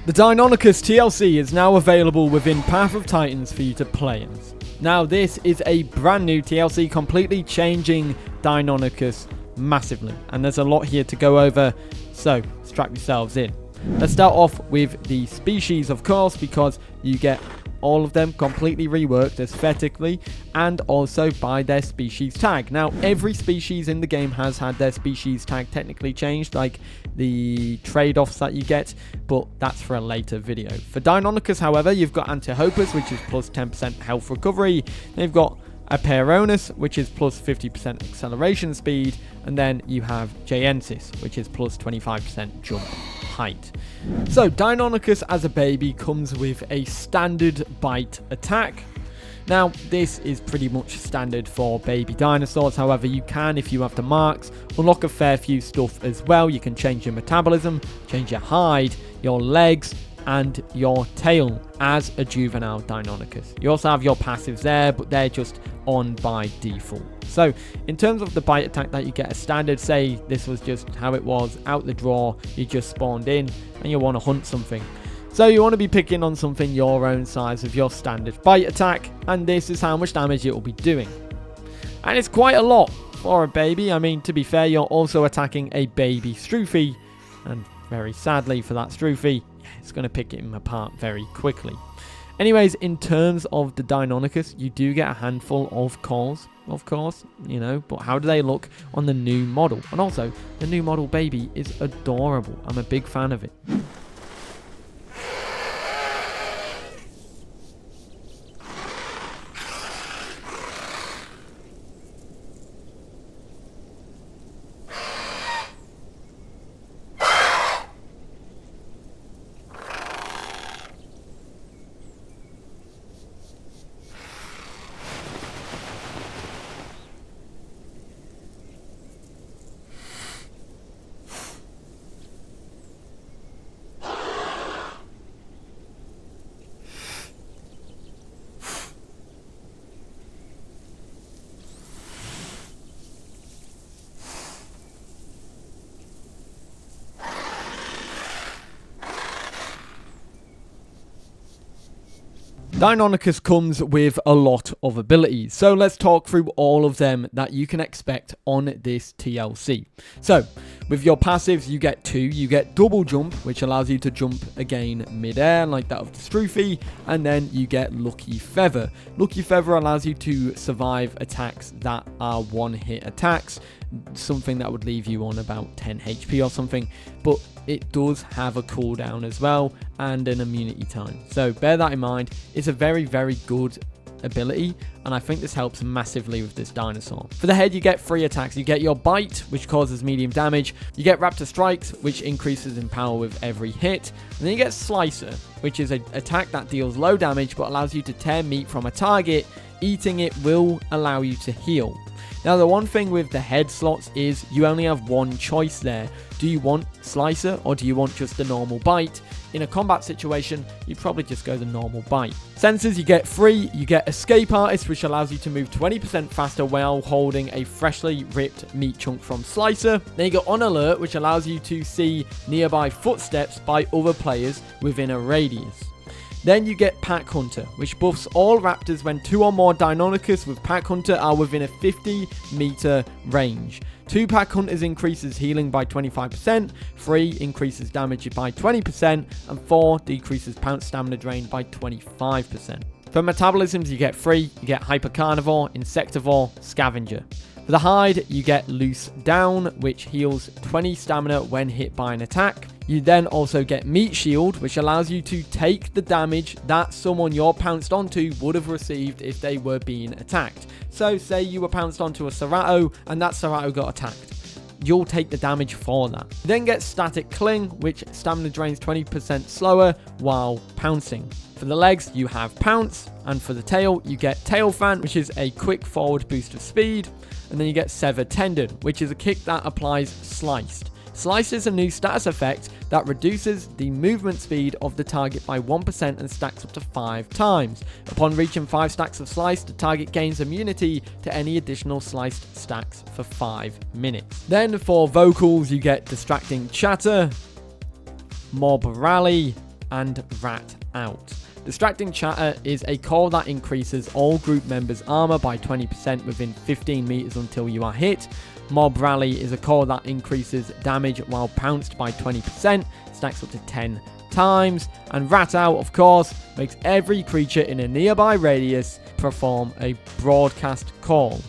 The Deinonychus TLC is now available within Path of Titans for you to play in. Now this is a brand new TLC completely changing Deinonychus massively, and there's a lot here to go over, so strap yourselves in. Let's start off with the species, of course, because you get all of them completely reworked aesthetically and also by their species tag. Now, every species in the game has had their species tag technically changed, like the trade-offs that you get, but that's for a later video. For Deinonychus, however, you've got Antihopus, which is plus 10% health recovery. They've got Aperonus, which is plus 50% acceleration speed, and then you have Jaensis, which is plus 25% jump height. So Deinonychus as a baby comes with a standard bite attack. Now this is pretty much standard for baby dinosaurs, however you can, if you have the marks, unlock a fair few stuff as well. You can change your metabolism, change your hide, your legs, and your tail as a juvenile Deinonychus. You also have your passives there, but they're just on by default. So in terms of the bite attack that you get as standard, say this was just how it was out the draw, you just spawned in and you want to hunt something. So you want to be picking on something your own size with your standard bite attack, and this is how much damage it will be doing. And it's quite a lot for a baby. I mean, to be fair, you're also attacking a baby Stroophy, and very sadly for that Stroophy, it's going to pick him apart very quickly. Anyways, in terms of the Deinonychus, you do get a handful of calls, of course, you know, but how do they look on the new model? And also, the new model baby is adorable. I'm a big fan of it. Deinonychus comes with a lot of abilities, so let's talk through all of them that you can expect on this TLC. So, with your passives, you get two. You get double jump, which allows you to jump again mid-air, like that of the Stroophy, and then you get Lucky Feather. Lucky Feather allows you to survive attacks that are one-hit attacks, something that would leave you on about 10 HP or something, but it does have a cooldown as well and an immunity time, so bear that in mind. It's a very, very good ability, and I think this helps massively with this dinosaur. For the head, you get 3 attacks. You get your bite, which causes medium damage. You get Raptor Strikes, which increases in power with every hit. And then you get Slicer, which is an attack that deals low damage but allows you to tear meat from a target. Eating it will allow you to heal. Now, the one thing with the head slots is you only have one choice there. Do you want Slicer or do you want just the normal bite? In a combat situation, you'd probably just go the normal bite. Senses, you get 3. You get Escape Artist, which allows you to move 20% faster while holding a freshly ripped meat chunk from Slicer. Then you got On Alert, which allows you to see nearby footsteps by other players within a radius. Then you get Pack Hunter, which buffs all raptors when 2 or more Deinonychus with Pack Hunter are within a 50-meter range. 2 Pack Hunters increases healing by 25%, 3 increases damage by 20%, and 4 decreases pounce stamina drain by 25%. For metabolisms, you get 3. You get Hyper Carnivore, Insectivore, Scavenger. For the hide, you get Loose Down, which heals 20 stamina when hit by an attack. You then also get Meatshield, which allows you to take the damage that someone you're pounced onto would have received if they were being attacked. So say you were pounced onto a Cerato and that Cerato got attacked. You'll take the damage for that. You then get Static Cling, which stamina drains 20% slower while pouncing. For the legs, you have Pounce, and for the tail, you get Tail Fan, which is a quick forward boost of speed, and then you get Severed Tendon, which is a kick that applies Sliced. Slice is a new status effect that reduces the movement speed of the target by 1% and stacks up to 5 times. Upon reaching 5 stacks of Slice, the target gains immunity to any additional sliced stacks for 5 minutes. Then for vocals, you get Distracting Chatter, Mob Rally, and rat out. Distracting chatter is a call that increases all group members' armor by 20% within 15 meters until you are hit. Mob rally is a call that increases damage while pounced by 20%, stacks up to 10 times. And rat out, of course, makes every creature in a nearby radius perform a broadcast call.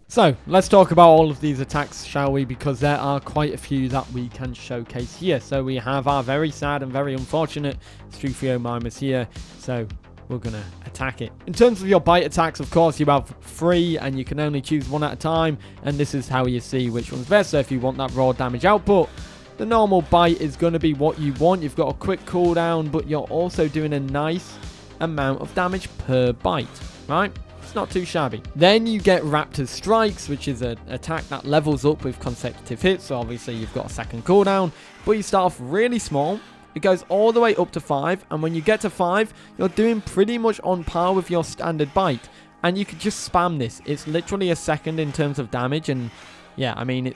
So, let's talk about all of these attacks, shall we? Because there are quite a few that we can showcase here. So, we have our very sad and very unfortunate Struthiomimus here. So, we're going to attack it. In terms of your bite attacks, of course, you have 3 and you can only choose 1 at a time. And this is how you see which one's best. So, if you want that raw damage output, the normal bite is going to be what you want. You've got a quick cooldown, but you're also doing a nice amount of damage per bite, right? Not too shabby. Then you get Raptor's Strikes, which is an attack that levels up with consecutive hits. So obviously you've got a second cooldown, but you start off really small. It goes all the way up to 5, and when you get to 5, you're doing pretty much on par with your standard bite. And you could just spam this. It's literally a second in terms of damage, and yeah, I mean,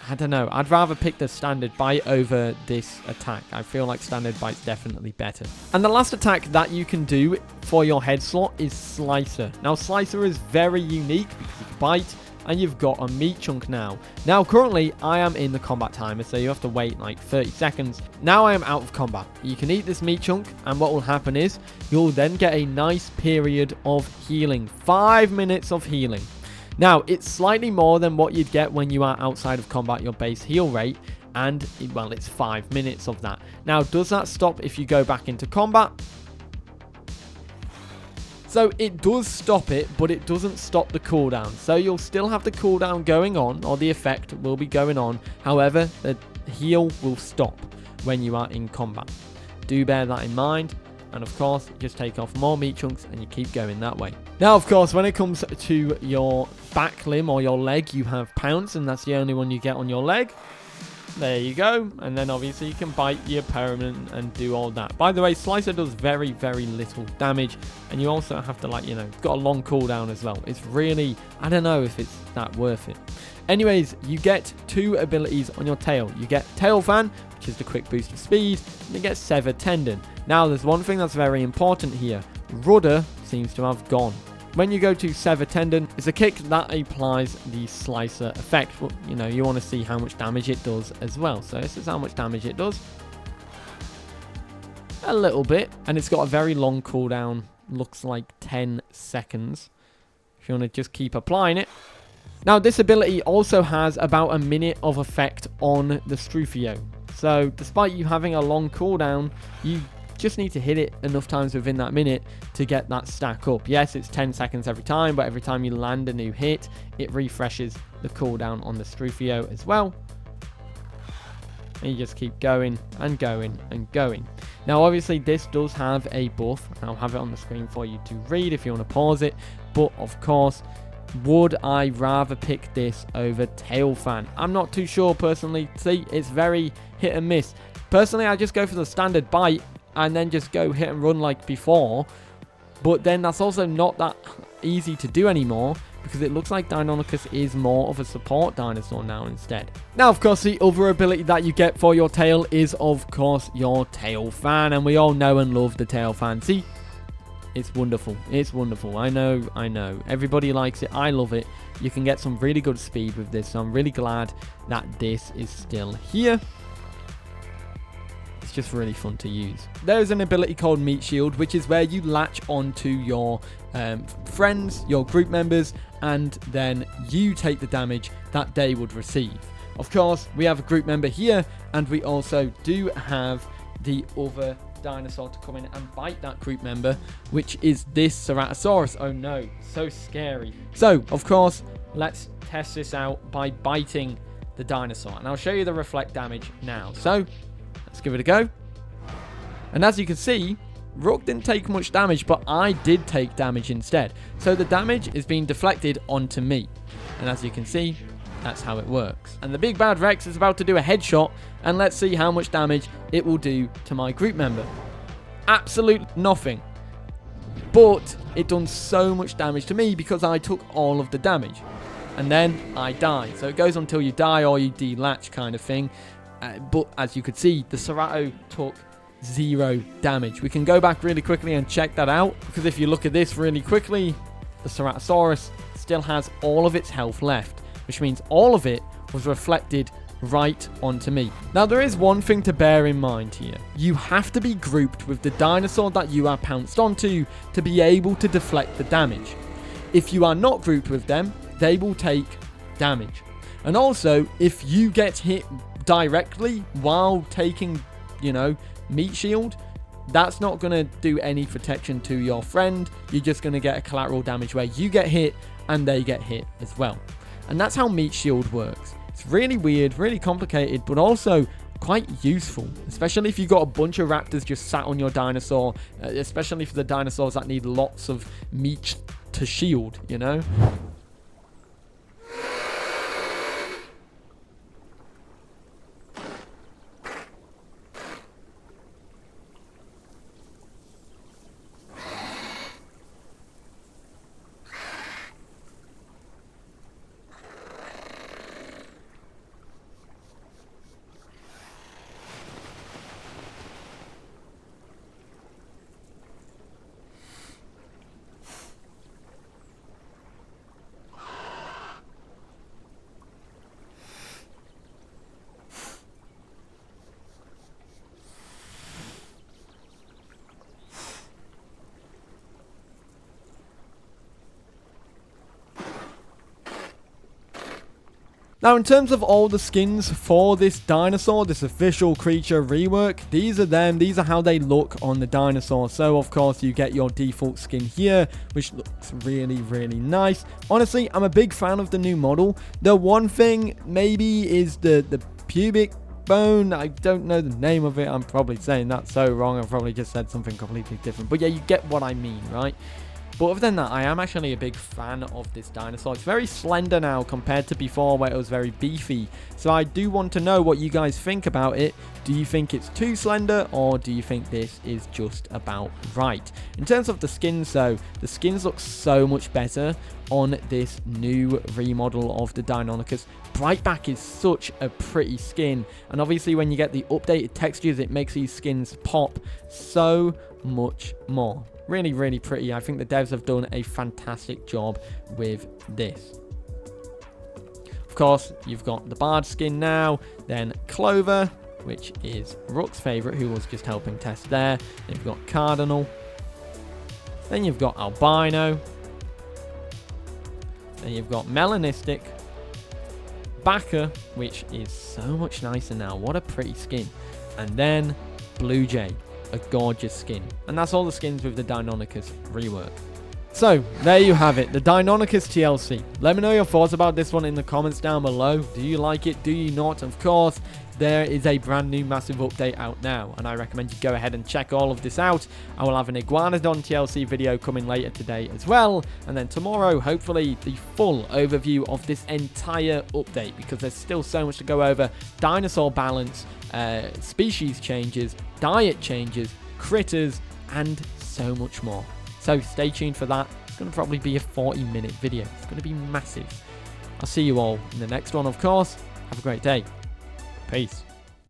I don't know. I'd rather pick the standard bite over this attack. I feel like standard bite's definitely better. And the last attack that you can do for your head slot is Slicer. Now, Slicer is very unique because you can bite, and you've got a meat chunk now. Now, currently, I am in the combat timer, so you have to wait like 30 seconds. Now I am out of combat. You can eat this meat chunk, and what will happen is you'll then get a nice period of healing. 5 minutes of healing. Now, it's slightly more than what you'd get when you are outside of combat, your base heal rate, and, well, it's 5 minutes of that. Now, does that stop if you go back into combat? So, it does stop it, but it doesn't stop the cooldown. So, you'll still have the cooldown going on, or the effect will be going on. However, the heal will stop when you are in combat. Do bear that in mind. And of course, just take off more meat chunks and you keep going that way. Now, of course, when it comes to your back limb or your leg, you have Pounce, and that's the only one you get on your leg. There you go. And then obviously you can bite your opponent and do all that. By the way, Slicer does very, very little damage. And you also have to, like, got a long cooldown as well. It's really, I don't know if it's that worth it. Anyways, you get 2 abilities on your tail. You get Tail Fan, which is the quick boost of speed, and you get Sever Tendon. Now, there's one thing that's very important here. Rudder seems to have gone. When you go to Sever Tendon, it's a kick that applies the Slicer effect. Well, you want to see how much damage it does as well. So this is how much damage it does. A little bit. And it's got a very long cooldown. Looks like 10 seconds. If you want to just keep applying it. Now, this ability also has about a minute of effect on the Struthio. So, despite you having a long cooldown, you just need to hit it enough times within that minute to get that stack up. Yes, it's 10 seconds every time, but every time you land a new hit, it refreshes the cooldown on the Struthio as well. And you just keep going and going and going. Now, obviously, this does have a buff. I'll have it on the screen for you to read if you want to pause it. But, of course, would I rather pick this over Tail Fan? I'm not too sure personally. See, it's very hit and miss. Personally, I just go for the standard bite and then just go hit and run like before. But then that's also not that easy to do anymore because it looks like DEINONYCHUS is more of a support dinosaur now instead. Now, of course, the other ability that you get for your tail is, of course, your Tail Fan. And we all know and love the Tail Fan. See? It's wonderful. It's wonderful. I know. Everybody likes it. I love it. You can get some really good speed with this. So I'm really glad that this is still here. It's just really fun to use. There's an ability called Meatshield, which is where you latch onto your friends, your group members, and then you take the damage that they would receive. Of course, we have a group member here, and we also do have the other dinosaur to come in and bite that group member, which is this Ceratosaurus. Oh no, so scary. So, of course, let's test this out by biting the dinosaur, and I'll show you the reflect damage now. So, let's give it a go. And as you can see, Rook didn't take much damage, but I did take damage instead. So the damage is being deflected onto me. And as you can see, that's how it works. And the big bad Rex is about to do a headshot, and let's see how much damage it will do to my group member. Absolute nothing. But it done so much damage to me because I took all of the damage. And then I die. So it goes until you die or you delatch kind of thing. But as you could see, the Cerato took 0 damage. We can go back really quickly and check that out, because if you look at this really quickly, the Ceratosaurus still has all of its health left, which means all of it was reflected right onto me. Now, there is one thing to bear in mind here. You have to be grouped with the dinosaur that you are pounced onto to be able to deflect the damage. If you are not grouped with them, they will take damage. And also, if you get hit directly while taking, Meatshield, that's not going to do any protection to your friend. You're just going to get a collateral damage where you get hit and they get hit as well. And that's how Meatshield works. It's really weird, really complicated, but also quite useful, especially if you've got a bunch of raptors just sat on your dinosaur, especially for the dinosaurs that need lots of meat to shield, Now, in terms of all the skins for this dinosaur, this official creature rework, these are them. These are how they look on the dinosaur. So, of course, you get your default skin here, which looks really, really nice. Honestly, I'm a big fan of the new model. The one thing maybe is the pubic bone. I don't know the name of it. I'm probably saying that so wrong. I've probably just said something completely different. But yeah, you get what I mean, right? But other than that, I am actually a big fan of this dinosaur. It's very slender now compared to before where it was very beefy. So I do want to know what you guys think about it. Do you think it's too slender, or do you think this is just about right? In terms of the skins though, the skins look so much better on this new remodel of the Deinonychus. Brightback is such a pretty skin, and obviously when you get the updated textures, it makes these skins pop so much more. Really, really pretty. I think the devs have done a fantastic job with this. Of course, you've got the Bard skin now, then Clover, which is Rook's favourite, who was just helping test there. Then you've got Cardinal. Then you've got Albino. Then you've got Melanistic. Backer, which is so much nicer now. What a pretty skin. And then Blue Jay. A gorgeous skin. And that's all the skins with the Deinonychus rework. So, there you have it, the Deinonychus TLC. Let me know your thoughts about this one in the comments down below. Do you like it? Do you not? Of course, there is a brand new massive update out now, and I recommend you go ahead and check all of this out. I will have an Iguanodon TLC video coming later today as well, and then tomorrow, hopefully, the full overview of this entire update, because there's still so much to go over. Dinosaur balance, species changes, diet changes, critters, and so much more. So stay tuned for that. It's going to probably be a 40-minute video. It's going to be massive. I'll see you all in the next one, of course. Have a great day. Peace.